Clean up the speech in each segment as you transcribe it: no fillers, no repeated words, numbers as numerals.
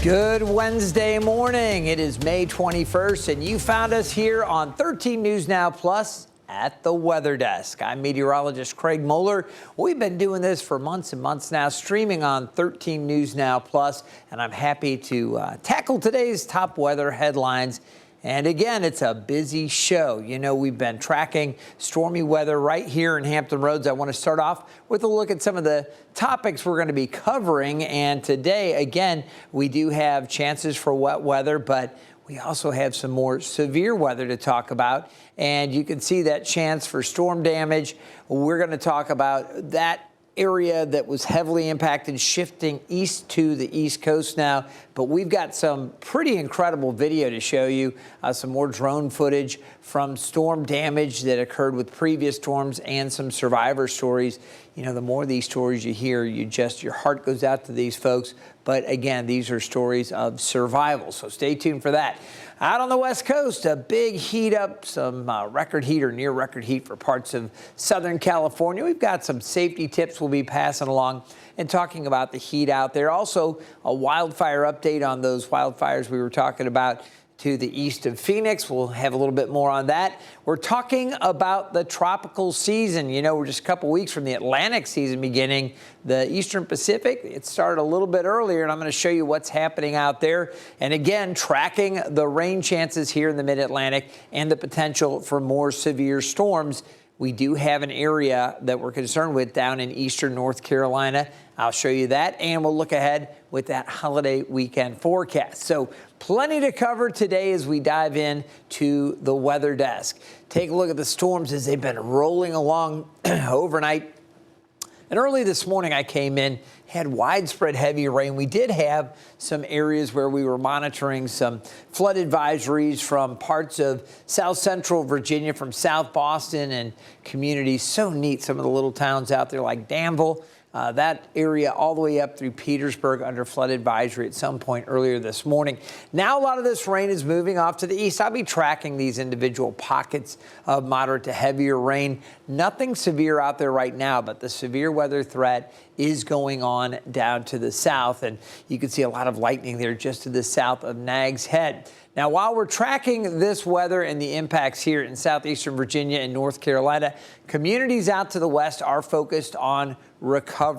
Good Wednesday morning. It is May 21st, and you found us here on 13 News Now Plus at the Weather Desk. I'm meteorologist Craig Moeller. We've been doing this for months and months now, streaming on 13 News Now Plus, and I'm happy to tackle today's top weather headlines. And again, it's a busy show. You know, we've been tracking stormy weather right here in Hampton Roads. I want to start off with a look at some of the topics we're going to be covering. And today, again, we do have chances for wet weather, but we also have some more severe weather to talk about. And you can see that chance for storm damage. We're going to talk about that area that was heavily impacted, shifting east to the East Coast now. But we've got some pretty incredible video to show you, some more drone footage from storm damage that occurred with previous storms and some survivor stories. You know, the more of these stories you hear, your heart goes out to these folks. But again, these are stories of survival. So stay tuned for that. Out on the West Coast, a big heat up, some record heat or near record heat for parts of Southern California. We've got some safety tips we'll be passing along and talking about the heat out there. Also, a wildfire update on those wildfires we were talking about to the east of Phoenix. We'll have a little bit more on that. We're talking about the tropical season. You know, we're just a couple weeks from the Atlantic season beginning. The Eastern Pacific, it started a little bit earlier, and I'm going to show you what's happening out there. And again, tracking the rain chances here in the mid-Atlantic and the potential for more severe storms. We do have an area that we're concerned with down in eastern North Carolina. I'll show you that, and we'll look ahead with that holiday weekend forecast. So plenty to cover today as we dive in to the weather desk. Take a look at the storms as they've been rolling along overnight. And early this morning, I came in, had widespread heavy rain. We did have some areas where we were monitoring some flood advisories from parts of South Central Virginia, from South Boston and communities. So neat, some of the little towns out there like Danville. That area all the way up through Petersburg under flood advisory at some point earlier this morning. Now a lot of this rain is moving off to the east. I'll be tracking these individual pockets of moderate to heavier rain. Nothing severe out there right now, but the severe weather threat is going on down to the south. And you can see a lot of lightning there just to the south of Nags Head. Now, while we're tracking this weather and the impacts here in southeastern Virginia and North Carolina, communities out to the west are focused on recovery.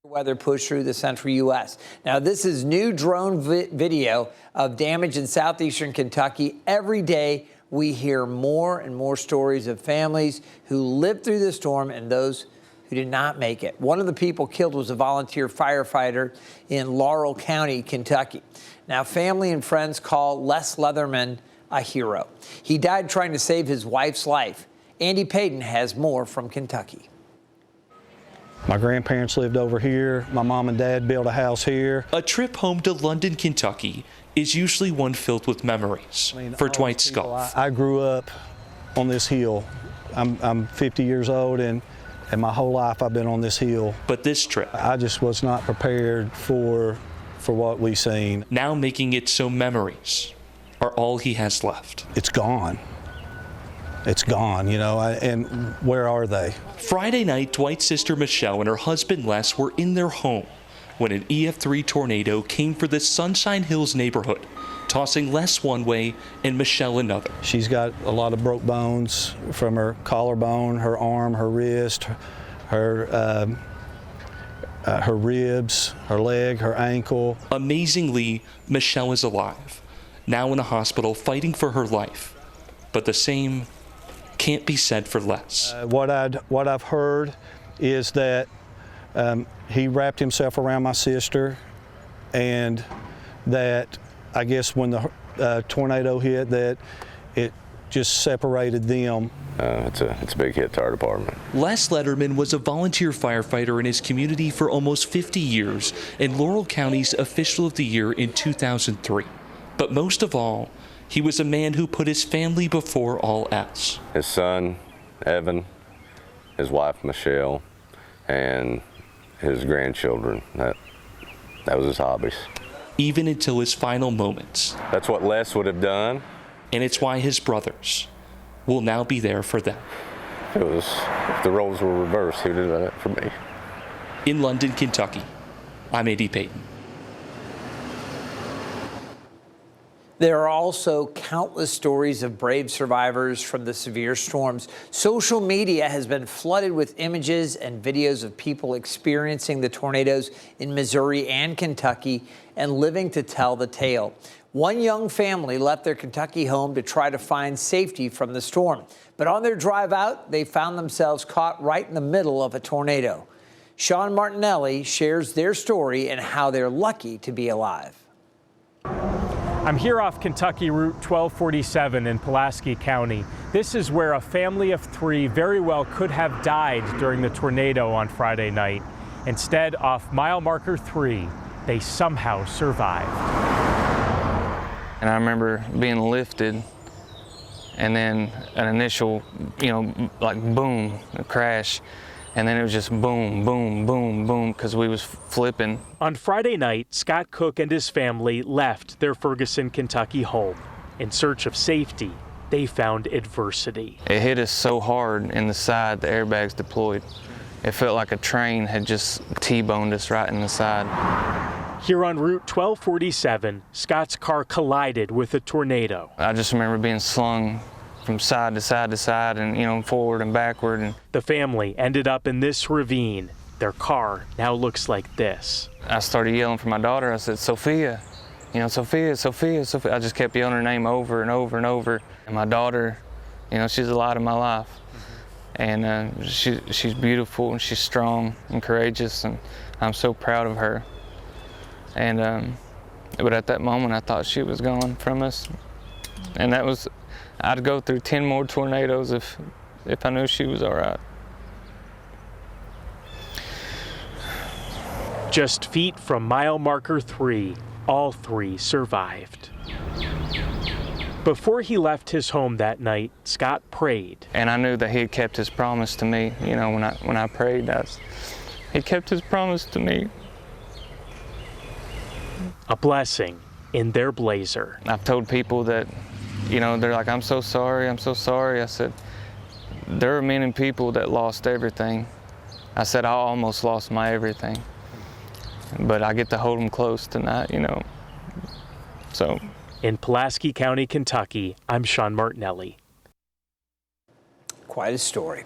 Weather push through the central U.S. Now, this is new drone video of damage in southeastern Kentucky. Every day, we hear more and more stories of families who lived through the storm and those who did not make it. One of the people killed was a volunteer firefighter in Laurel County, Kentucky. Now, family and friends call Les Leatherman a hero. He died trying to save his wife's life. Andy Payton has more from Kentucky. My grandparents lived over here. My mom and dad built a house here. A trip home to London, Kentucky is usually one filled with memories for Dwight Scuff. I grew up on this hill. I'm 50 years old, and my whole life I've been on this hill. But this trip, I just was not prepared for what we've seen. Now making it so memories are all he has left. It's gone. It's gone, you know, and where are they? Friday night, Dwight's sister Michelle and her husband Les were in their home when an EF3 tornado came for the Sunshine Hills neighborhood, tossing Les one way and Michelle another. She's got a lot of broke bones from her collarbone, her arm, her wrist, her ribs, her leg, her ankle. Amazingly, Michelle is alive, now in a hospital fighting for her life. But the same can't be said for Les. What I've heard is that he wrapped himself around my sister, and that I guess when the tornado hit, that it just separated them. It's a big hit to our department. Les Letterman was a volunteer firefighter in his community for almost 50 years and Laurel County's Official of the Year in 2003. But most of all, he was a man who put his family before all else. His son, Evan, his wife, Michelle, and his grandchildren. That was his hobbies. Even until his final moments. That's what Les would have done. And it's why his brothers will now be there for them. If the roles were reversed, he would have done it for me. In London, Kentucky, I'm A.D. Payton. There are also countless stories of brave survivors from the severe storms. Social media has been flooded with images and videos of people experiencing the tornadoes in Missouri and Kentucky and living to tell the tale. One young family left their Kentucky home to try to find safety from the storm. But on their drive out, they found themselves caught right in the middle of a tornado. Sean Martinelli shares their story and how they're lucky to be alive. I'm here off Kentucky Route 1247 in Pulaski County. This is where a family of 3 very well could have died during the tornado on Friday night. Instead, off mile marker 3, they somehow survived. And I remember being lifted and then an initial, like boom, a crash. And then it was just boom, boom, boom, boom, because we was flipping. On Friday night, Scott Cook and his family left their Ferguson, Kentucky home. In search of safety, they found adversity. It hit us so hard in the side, the airbags deployed. It felt like a train had just T-boned us right in the side. Here on Route 1247, Scott's car collided with a tornado. I just remember being slung from side to side to side and, forward and backward. And the family ended up in this ravine. Their car now looks like this. I started yelling for my daughter. I said, Sophia, Sophia, Sophia, Sophia. I just kept yelling her name over and over and over. And my daughter, she's the light of my life. And she's beautiful and she's strong and courageous, and I'm so proud of her. And but at that moment, I thought she was gone from us. And I'd go through 10 more tornadoes if I knew she was all right. Just feet from mile marker 3, all 3 survived. Before he left his home that night, Scott prayed. And I knew that he had kept his promise to me. When I prayed, he kept his promise to me. A blessing in their blazer. I've told people that, they're like, I'm so sorry, I'm so sorry. I said, there are many people that lost everything. I said, I almost lost my everything. But I get to hold them close tonight, So. In Pulaski County, Kentucky, I'm Sean Martinelli. Quite a story.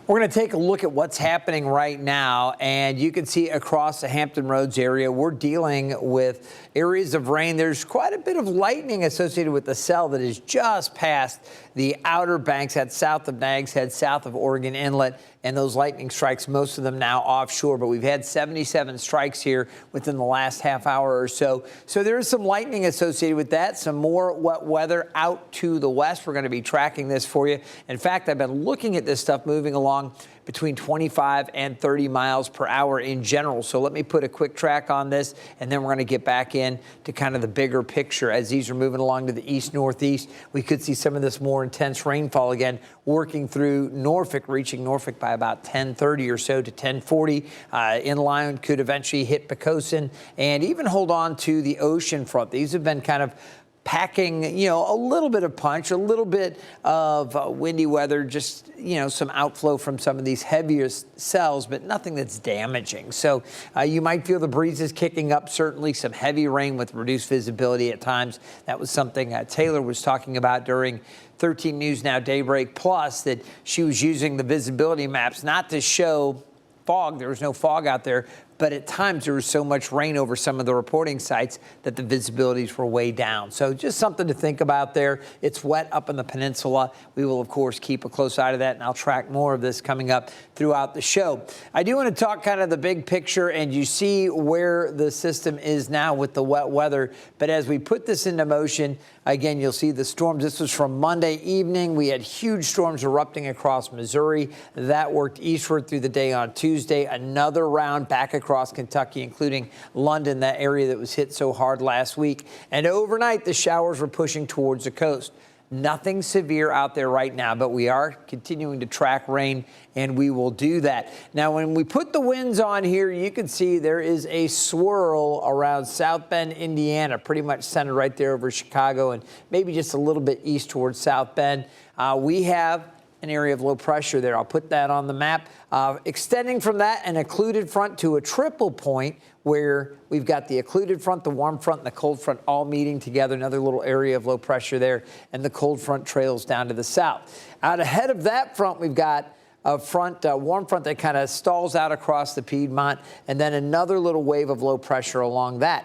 We're going to take a look at what's happening right now, and you can see across the Hampton Roads area, we're dealing with areas of rain. There's quite a bit of lightning associated with the cell that is just past the Outer Banks, that's south of Nags Head, south of Oregon Inlet, and those lightning strikes, most of them now offshore, but we've had 77 strikes here within the last half hour or so. So there is some lightning associated with that, some more wet weather out to the west. We're going to be tracking this for you. In fact, I've been looking at this stuff moving along between 25 and 30 miles per hour in general. So let me put a quick track on this, and then we're going to get back in to kind of the bigger picture. As these are moving along to the east-northeast, we could see some of this more intense rainfall again working through Norfolk, reaching Norfolk by about 10:30 or so to 10:40. Inland could eventually hit Poquoson and even hold on to the ocean front. These have been kind of packing, a little bit of punch, a little bit of windy weather, just, some outflow from some of these heaviest cells, but nothing that's damaging. So you might feel the breezes kicking up, certainly some heavy rain with reduced visibility at times. That was something Taylor was talking about during 13 News Now Daybreak Plus, that she was using the visibility maps not to show fog. There was no fog out there, but at times there was so much rain over some of the reporting sites that the visibilities were way down. So just something to think about there. It's wet up in the peninsula. We will, of course, keep a close eye to that, and I'll track more of this coming up throughout the show. I do want to talk kind of the big picture, and you see where the system is now with the wet weather. But as we put this into motion, again, you'll see the storms. This was from Monday evening. We had huge storms erupting across Missouri. That worked eastward through the day on Tuesday. Another round back across Kentucky, including London, that area that was hit so hard last week. And overnight, the showers were pushing towards the coast. Nothing severe out there right now, but we are continuing to track rain, and we will do that. Now, when we put the winds on here, you can see there is a swirl around South Bend, Indiana, pretty much centered right there over Chicago and maybe just a little bit east towards South Bend. We have an area of low pressure there. I'll put that on the map. Extending from that, an occluded front to a triple point where we've got the occluded front, the warm front, and the cold front all meeting together. Another little area of low pressure there, and the cold front trails down to the south. Out ahead of that front, we've got a front, warm front that kind of stalls out across the Piedmont, and then another little wave of low pressure along that.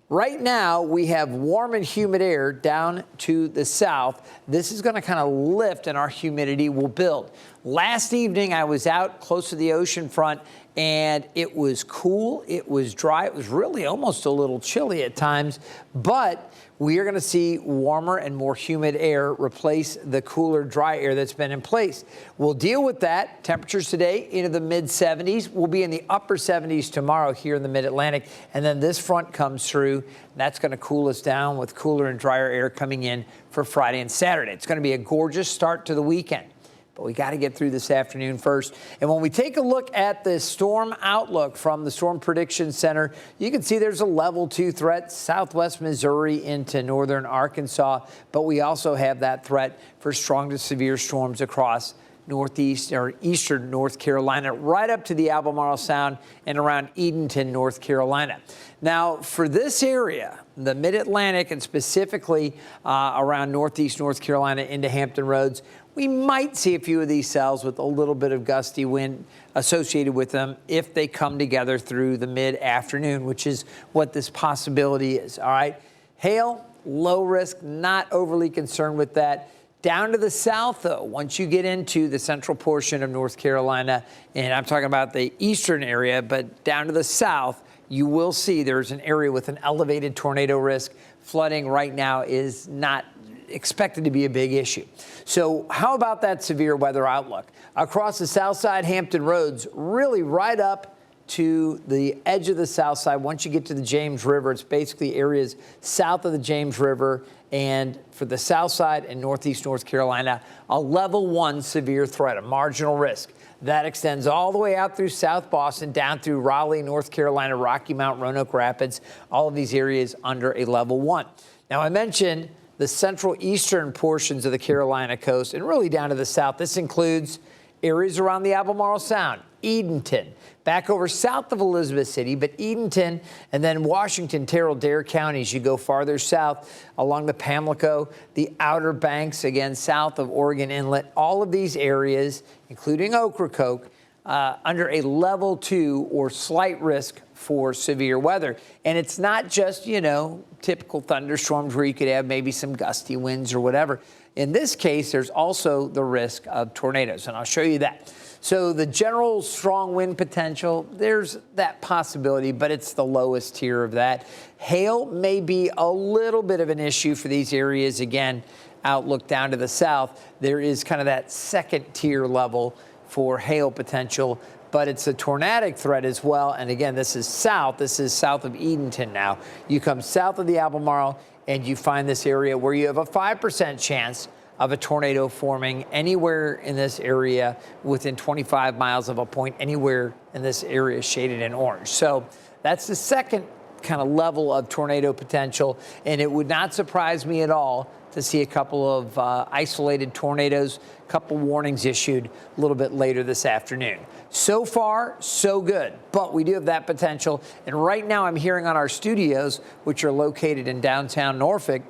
Right now, we have warm and humid air down to the south. This is going to kind of lift, and our humidity will build. Last evening, I was out close to the ocean front, and it was cool. It was dry. It was really almost a little chilly at times, but we are going to see warmer and more humid air replace the cooler, dry air that's been in place. We'll deal with that. Temperatures today into the mid-70s. We'll be in the upper 70s tomorrow here in the mid-Atlantic, and then this front comes through. That's going to cool us down with cooler and drier air coming in for Friday and Saturday. It's going to be a gorgeous start to the weekend. But we got to get through this afternoon first. And when we take a look at the storm outlook from the Storm Prediction Center, you can see there's a level 2 threat, southwest Missouri into northern Arkansas. But we also have that threat for strong to severe storms across northeast or eastern North Carolina, right up to the Albemarle Sound and around Edenton, North Carolina. Now, for this area, the mid-Atlantic and specifically around northeast North Carolina into Hampton Roads, we might see a few of these cells with a little bit of gusty wind associated with them if they come together through the mid-afternoon, which is what this possibility is, all right? Hail, low risk, not overly concerned with that. Down to the south, though, once you get into the central portion of North Carolina, and I'm talking about the eastern area, but down to the south, you will see there's an area with an elevated tornado risk. Flooding right now is not expected to be a big issue. So how about that severe weather outlook? Across the south side, Hampton Roads, really right up to the edge of the south side. Once you get to the James River, it's basically areas south of the James River. And for the south side and northeast North Carolina, a level 1 severe threat, a marginal risk. That extends all the way out through South Boston, down through Raleigh, North Carolina, Rocky Mount, Roanoke Rapids, all of these areas under a level 1. Now, I mentioned the central eastern portions of the Carolina coast and really down to the south. This includes areas around the Albemarle Sound, Edenton, back over south of Elizabeth City, but Edenton and then Washington, Terrell, Dare counties. You go farther south along the Pamlico, the Outer Banks, again, south of Oregon Inlet. All of these areas, including Ocracoke, under a level 2 or slight risk for severe weather. And it's not just, you know, typical thunderstorms where you could have maybe some gusty winds or whatever. In this case, there's also the risk of tornadoes, and I'll show you that. So the general strong wind potential, there's that possibility, but it's the lowest tier of that. Hail may be a little bit of an issue for these areas. Again, outlook down to the south, there is kind of that second tier level for hail potential, but it's a tornadic threat as well. And again, this is south of Edenton now. You come south of the Albemarle and you find this area where you have a 5% chance of a tornado forming anywhere in this area within 25 miles of a point, anywhere in this area shaded in orange. So that's the second kind of level of tornado potential, and it would not surprise me at all to see a couple of isolated tornadoes, a couple warnings issued a little bit later this afternoon. So far, so good, but we do have that potential. And right now I'm hearing on our studios, which are located in downtown Norfolk,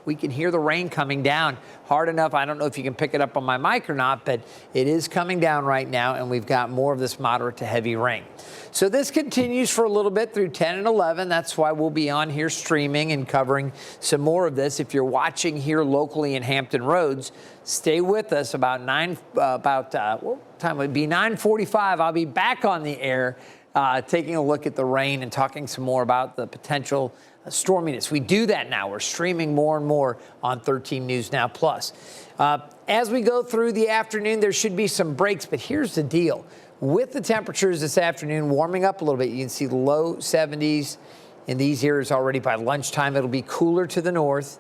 we can hear the rain coming down hard enough. I don't know if you can pick it up on my mic or not, but it is coming down right now, and we've got more of this moderate to heavy rain. So this continues for a little bit through 10 and 11. That's why we'll be on here streaming and covering some more of this. If you're watching here locally in Hampton Roads, stay with us about what time would it be? 9:45. I'll be back on the air taking a look at the rain and talking some more about the potential storminess. We do that now. We're streaming more and more on 13 News Now Plus. As we go through the afternoon, there should be some breaks, but here's the deal. With the temperatures this afternoon warming up a little bit, you can see low 70s in these areas already. By lunchtime, it'll be cooler to the north.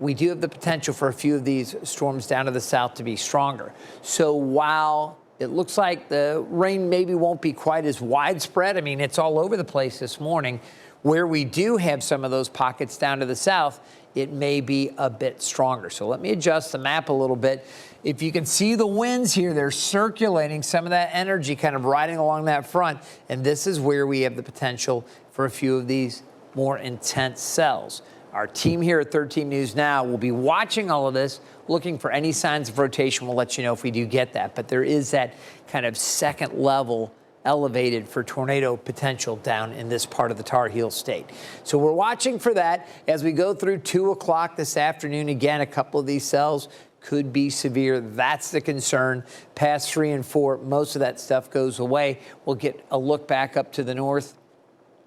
We do have the potential for a few of these storms down to the south to be stronger. So while it looks like the rain maybe won't be quite as widespread, I mean, it's all over the place this morning. Where we do have some of those pockets down to the south it may be a bit stronger. So let me adjust the map a little bit. If you can see the winds here, they're circulating some of that energy kind of riding along that front. And this is where we have the potential for a few of these more intense cells. Our team here at 13 News Now will be watching all of this, looking for any signs of rotation. We'll let you know if we do get that. But there is that kind of second level elevated for tornado potential down in this part of the Tar Heel state. So we're watching for that as we go through 2 o'clock this afternoon. Again, a couple of these cells could be severe. That's the concern. Past 3 and 4, most of that stuff goes away. We'll get a look back up to the north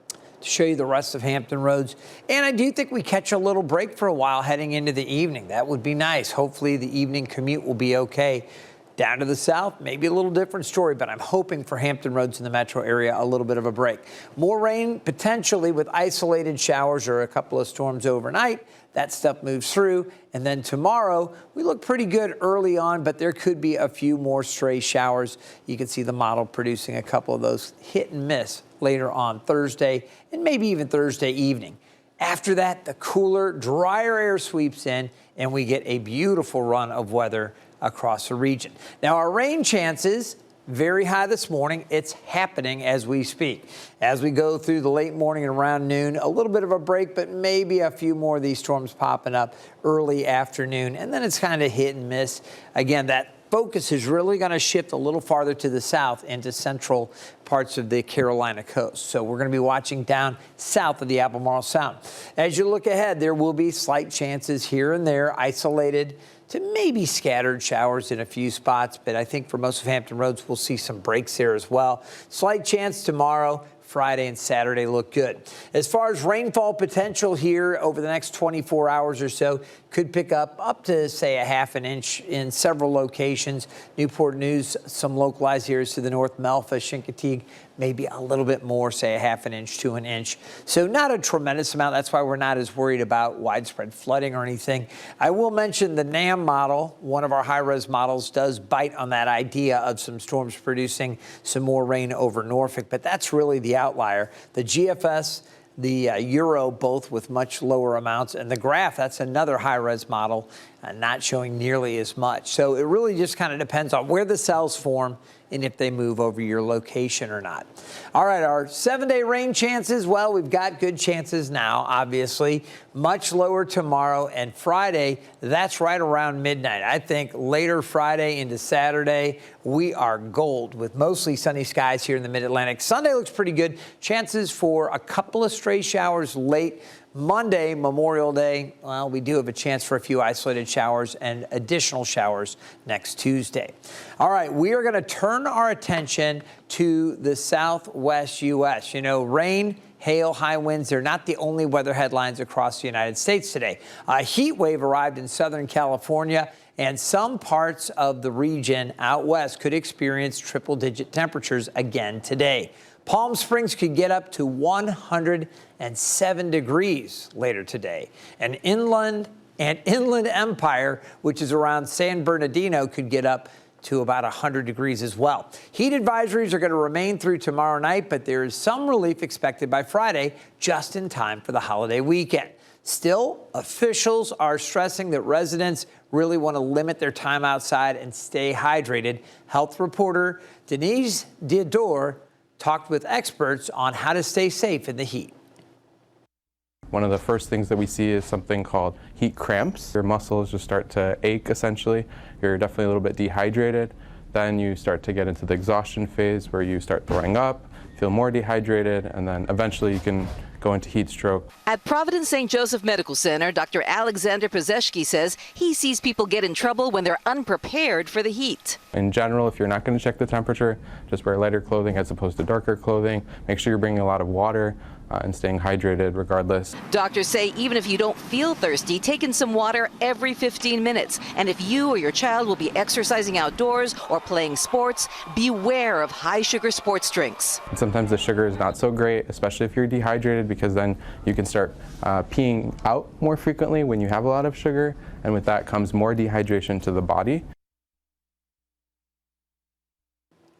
to show you the rest of Hampton Roads. And I do think we catch a little break for a while heading into the evening. That would be nice. Hopefully the evening commute will be okay. Down to the south, maybe a little different story, but I'm hoping for Hampton Roads in the metro area a little bit of a break. More rain potentially with isolated showers or a couple of storms overnight. That stuff moves through. And then tomorrow, we look pretty good early on, but there could be a few more stray showers. You can see the model producing a couple of those hit and miss later on Thursday and maybe even Thursday evening. After that, the cooler, drier air sweeps in and we get a beautiful run of weather across the region. Now, our rain chances very high this morning. It's happening as we speak. As we go through the late morning and around noon, a little bit of a break, but maybe a few more of these storms popping up early afternoon. And then it's kind of hit and miss. Again, that focus is really going to shift a little farther to the south into central parts of the Carolina coast. So we're going to be watching down south of the Albemarle Sound. As you look ahead, there will be slight chances here and there, isolated to maybe scattered showers in a few spots, but I think for most of Hampton Roads, we'll see some breaks there as well. Slight chance tomorrow. Friday and Saturday look good. As far as rainfall potential here over the next 24 hours or so, could pick up to, say, a half an inch in several locations. Newport News, some localized areas to the north, Melfa, Chincoteague, maybe a little bit more, say a half an inch to an inch. So not a tremendous amount. That's why we're not as worried about widespread flooding or anything. I will mention the NAM model, one of our high-res models, does bite on that idea of some storms producing some more rain over Norfolk, but that's really the outlier. The GFS, the Euro, both with much lower amounts, and the graph, that's another high-res model, not showing nearly as much. So it really just kind of depends on where the cells form and if they move over your location or not. All right, our 7-day rain chances, well, we've got good chances now, obviously. Much lower tomorrow and Friday, that's right around midnight. I think later Friday into Saturday, we are gold with mostly sunny skies here in the mid-Atlantic. Sunday looks pretty good. Chances for a couple of stray showers late. Monday, Memorial Day, well, we do have a chance for a few isolated showers and additional showers next Tuesday. All right, we are going to turn our attention to the southwest U.S. You know, rain, hail, high winds, they're not the only weather headlines across the United States today. A heat wave arrived in Southern California, and some parts of the region out west could experience triple-digit temperatures again today. Palm Springs could get up to 107 degrees later today. And Inland Empire, which is around San Bernardino, could get up to about 100 degrees as well. Heat advisories are going to remain through tomorrow night, but there is some relief expected by Friday, just in time for the holiday weekend. Still, officials are stressing that residents really want to limit their time outside and stay hydrated. Health reporter Denise Diodore talked with experts on how to stay safe in the heat. One of the first things that we see is something called heat cramps. Your muscles just start to ache, essentially. You're definitely a little bit dehydrated. Then you start to get into the exhaustion phase where you start throwing up, feel more dehydrated, and then eventually you can go into heat stroke. At Providence St. Joseph Medical Center, Dr. Alexander Pazeshki says he sees people get in trouble when they're unprepared for the heat. In general, if you're not going to check the temperature, just wear lighter clothing as opposed to darker clothing. Make sure you're bringing a lot of water and staying hydrated regardless. Doctors say even if you don't feel thirsty, take in some water every 15 minutes. And if you or your child will be exercising outdoors or playing sports, beware of high sugar sports drinks. And sometimes the sugar is not so great, especially if you're dehydrated, because then you can start peeing out more frequently when you have a lot of sugar, and with that comes more dehydration to the body.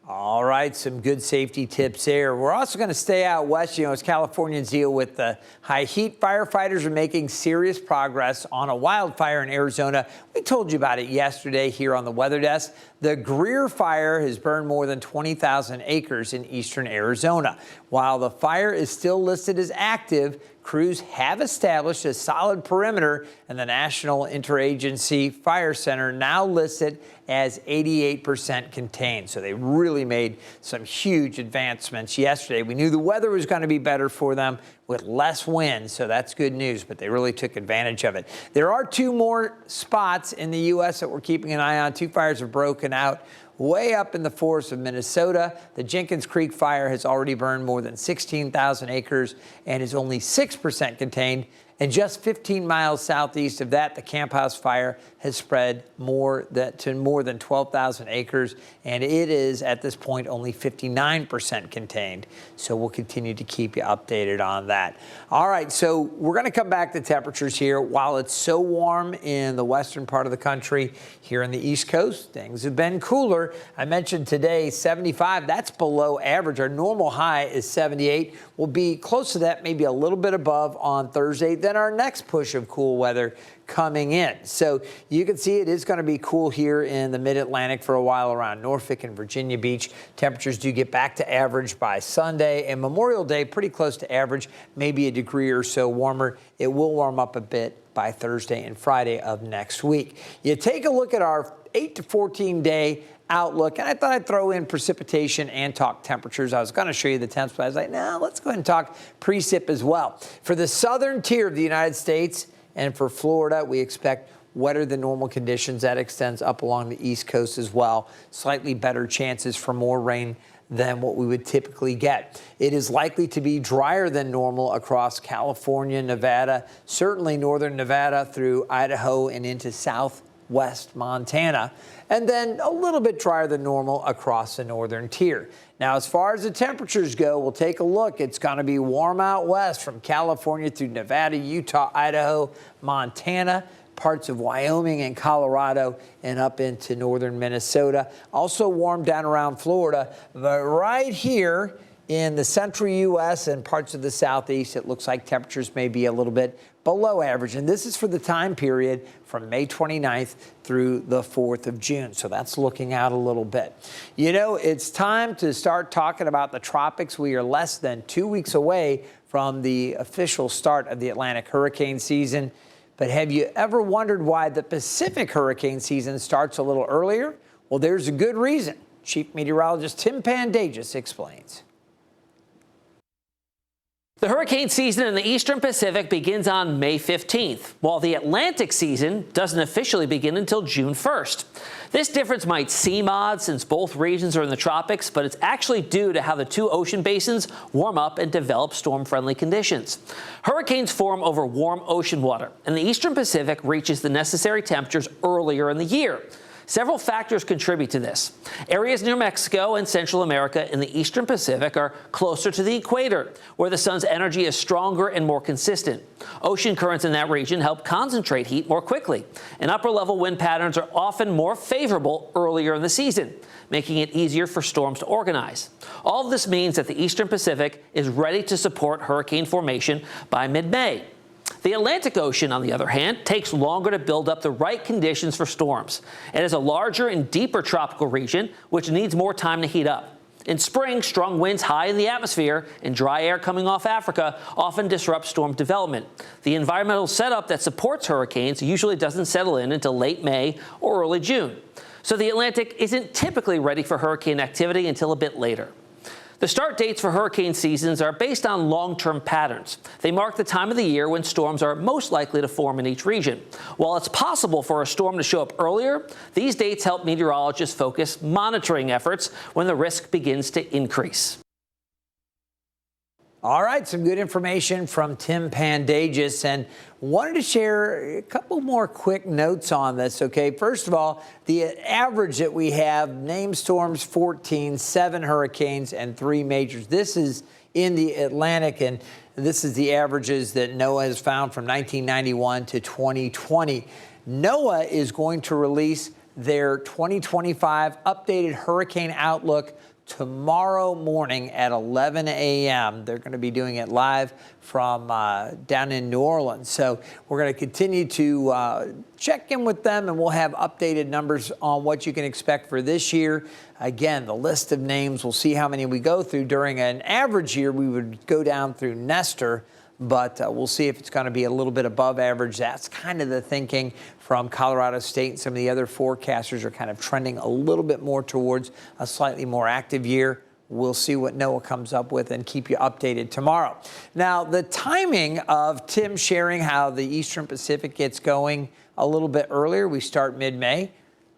All right, some good safety tips there. We're also going to stay out west, as Californians deal with the high heat. Firefighters are making serious progress on a wildfire in Arizona. We told you about it yesterday here on the Weather Desk. The Greer fire has burned more than 20,000 acres in eastern Arizona. While the fire is still listed as active, crews have established a solid perimeter, and the National Interagency Fire Center now lists it as 88% contained. So they really made some huge advancements yesterday. We knew the weather was going to be better for them with less wind, so that's good news, but they really took advantage of it. There are 2 more spots in the U.S. that we're keeping an eye on. 2 fires have broken out way up in the forests of Minnesota. The Jenkins Creek fire has already burned more than 16,000 acres and is only 6% contained. And just 15 miles southeast of that, the Camp House fire has spread to more than 12,000 acres, and it is at this point only 59% contained. So we'll continue to keep you updated on that. All right, so we're going to come back to temperatures here. While it's so warm in the western part of the country, here on the East Coast, things have been cooler. I mentioned today 75, that's below average. Our normal high is 78. We'll be close to that, maybe a little bit above on Thursday. Then our next push of cool weather coming in. So you can see it is going to be cool here in the mid-Atlantic for a while around Norfolk and Virginia Beach. Temperatures do get back to average by Sunday, and Memorial Day pretty close to average, maybe a degree or so warmer. It will warm up a bit by Thursday and Friday of next week. You take a look at our 8 to 14 day outlook, and I thought I'd throw in precipitation and talk temperatures. I was going to show you the temps, but I was like, no, let's go ahead and talk precip as well. For the southern tier of the United States and for Florida, we expect wetter than normal conditions. That extends up along the East Coast as well. Slightly better chances for more rain than what we would typically get. It is likely to be drier than normal across California, Nevada, certainly northern Nevada through Idaho and into southwest Montana, and then a little bit drier than normal across the northern tier. Now, as far as the temperatures go, we'll take a look. It's going to be warm out west from California through Nevada, Utah, Idaho, Montana, parts of Wyoming and Colorado, and up into northern Minnesota. Also warm down around Florida, but right here in the central U.S. and parts of the southeast, it looks like temperatures may be a little bit below average. And this is for the time period from May 29th through the 4th of June. So that's looking out a little bit. It's time to start talking about the tropics. We are less than 2 weeks away from the official start of the Atlantic hurricane season. But have you ever wondered why the Pacific hurricane season starts a little earlier? Well, there's a good reason. Chief Meteorologist Tim Pandagis explains. The hurricane season in the Eastern Pacific begins on May 15th, while the Atlantic season doesn't officially begin until June 1st. This difference might seem odd since both regions are in the tropics, but it's actually due to how the 2 ocean basins warm up and develop storm-friendly conditions. Hurricanes form over warm ocean water, and the Eastern Pacific reaches the necessary temperatures earlier in the year. Several factors contribute to this. Areas near Mexico and Central America in the Eastern Pacific are closer to the equator, where the sun's energy is stronger and more consistent. Ocean currents in that region help concentrate heat more quickly, and upper-level wind patterns are often more favorable earlier in the season, making it easier for storms to organize. All of this means that the Eastern Pacific is ready to support hurricane formation by mid-May. The Atlantic Ocean, on the other hand, takes longer to build up the right conditions for storms. It is a larger and deeper tropical region, which needs more time to heat up. In spring, strong winds high in the atmosphere and dry air coming off Africa often disrupt storm development. The environmental setup that supports hurricanes usually doesn't settle in until late May or early June. So the Atlantic isn't typically ready for hurricane activity until a bit later. The start dates for hurricane seasons are based on long-term patterns. They mark the time of the year when storms are most likely to form in each region. While it's possible for a storm to show up earlier, these dates help meteorologists focus monitoring efforts when the risk begins to increase. All right, some good information from Tim Pandagis, and wanted to share a couple more quick notes on this, okay? First of all, the average that we have, named storms 14, 7 hurricanes, and 3 majors. This is in the Atlantic, and this is the averages that NOAA has found from 1991 to 2020. NOAA is going to release their 2025 updated hurricane outlook tomorrow morning at 11 a.m. They're going to be doing it live from down in New Orleans. So we're going to continue to check in with them, and we'll have updated numbers on what you can expect for this year. Again, the list of names, we'll see how many we go through. During an average year, we would go down through Nestor, but we'll see if it's going to be a little bit above average. That's kind of the thinking from Colorado State, and some of the other forecasters are kind of trending a little bit more towards a slightly more active year. We'll see what NOAA comes up with and keep you updated tomorrow. Now, the timing of Tim sharing how the Eastern Pacific gets going a little bit earlier, we start mid-May.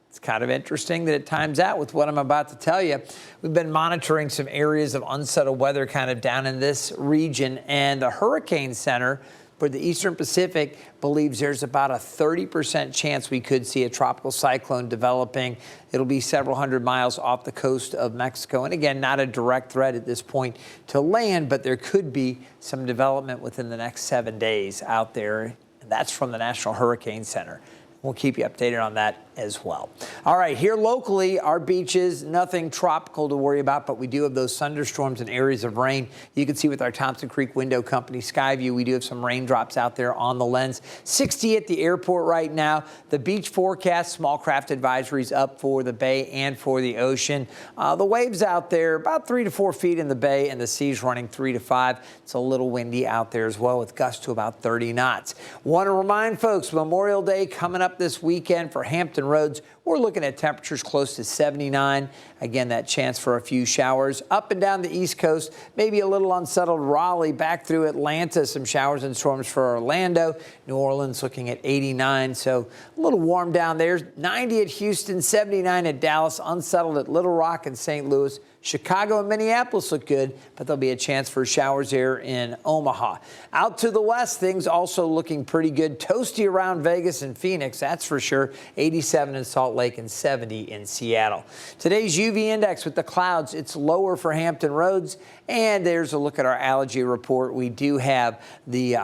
It's kind of interesting that it times out with what I'm about to tell you. We've been monitoring some areas of unsettled weather kind of down in this region, and the Hurricane Center for the Eastern Pacific believes there's about a 30% chance we could see a tropical cyclone developing. It'll be several hundred miles off the coast of Mexico. And again, not a direct threat at this point to land, but there could be some development within the next 7 days out there. And that's from the National Hurricane Center. We'll keep you updated on that as well. All right, here locally, our beaches, nothing tropical to worry about, but we do have those thunderstorms and areas of rain. You can see with our Thompson Creek Window Company Skyview, we do have some raindrops out there on the lens. 60 at the airport right now. The beach forecast, small craft advisories up for the bay and for the ocean. The waves out there, about 3 to 4 feet in the bay, and the sea's running 3 to 5. It's a little windy out there as well, with gusts to about 30 knots. Want to remind folks, Memorial Day coming up this weekend for Hampton Roads. We're looking at temperatures close to 79. Again, that chance for a few showers. Up and down the East Coast, maybe a little unsettled Raleigh, back through Atlanta, some showers and storms for Orlando. New Orleans looking at 89, so a little warm down there. 90 at Houston, 79 at Dallas, unsettled at Little Rock and St. Louis. Chicago and Minneapolis look good, but there'll be a chance for showers there in Omaha. Out to the west, things also looking pretty good. Toasty around Vegas and Phoenix, that's for sure. 87 in Salt Lake and 70 in Seattle. Today's UV index with the clouds, it's lower for Hampton Roads. And there's a look at our allergy report. We do have the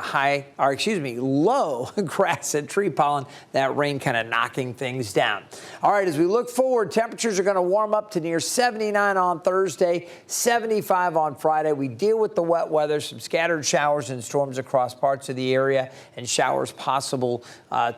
low grass and tree pollen, that rain kind of knocking things down. All right, as we look forward, temperatures are going to warm up to near 79 on Thursday, 75 on Friday. We deal with the wet weather, some scattered showers and storms across parts of the area, and showers possible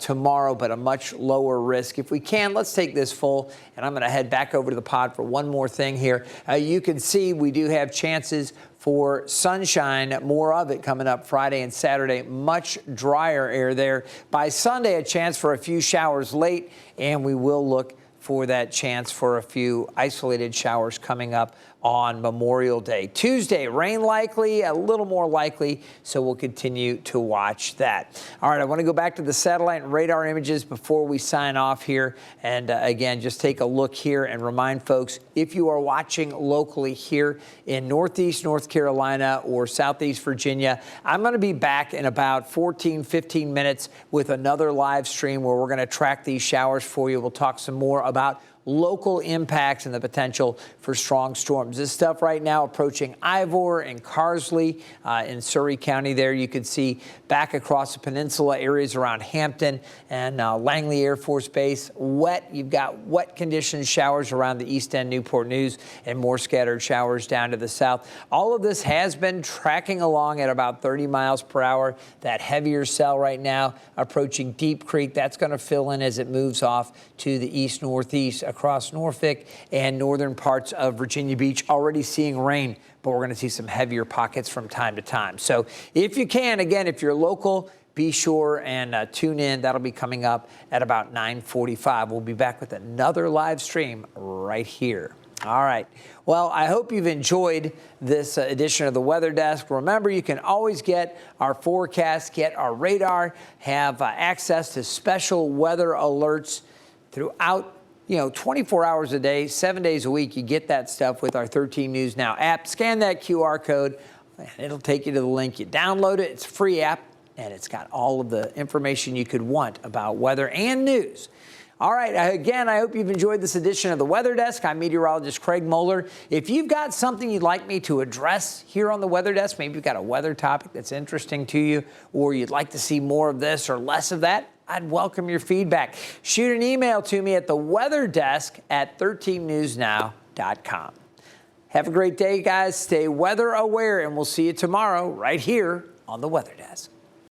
tomorrow, but a much lower risk. If we can, let's take this full, and I'm going to head back over to the pod for one more thing here. You can see we do have chances for sunshine, more of it coming up Friday and Saturday. Much drier air there. By Sunday, a chance for a few showers late, and we will look for that chance for a few isolated showers coming up on Memorial Day. Tuesday, rain likely, a little more likely, so we'll continue to watch that. All right, I want to go back to the satellite and radar images before we sign off here. And again, just take a look here and remind folks, if you are watching locally here in Northeast North Carolina or Southeast Virginia, I'm going to be back in about 15 minutes with another live stream where we're going to track these showers for you. We'll talk some more about local impacts and the potential for strong storms. This stuff right now approaching Ivor and Carsley in Surrey County there. You can see back across the peninsula, areas around Hampton and Langley Air Force Base. Wet. You've got wet conditions, showers around the East End, Newport News, and more scattered showers down to the south. All of this has been tracking along at about 30 miles per hour. That heavier cell right now approaching Deep Creek. That's going to fill in as it moves off to the east-northeast across Norfolk and northern parts of Virginia Beach. Already seeing rain, but we're going to see some heavier pockets from time to time. So if you can, again, if you're local, be sure and tune in. That'll be coming up at about 9:45. We'll be back with another live stream right here. All right. Well, I hope you've enjoyed this edition of the Weather Desk. Remember, you can always get our forecast, get our radar, have access to special weather alerts throughout 24 hours a day, 7 days a week. You get that stuff with our 13 News Now app. Scan that QR code, and it'll take you to the link. You download it. It's a free app, and it's got all of the information you could want about weather and news. All right, again, I hope you've enjoyed this edition of the Weather Desk. I'm meteorologist Craig Moeller. If you've got something you'd like me to address here on the Weather Desk, maybe you've got a weather topic that's interesting to you, or you'd like to see more of this or less of that, I'd welcome your feedback. Shoot an email to me at theweatherdesk@13newsnow.com. Have a great day, guys. Stay weather aware, and we'll see you tomorrow right here on the Weather Desk.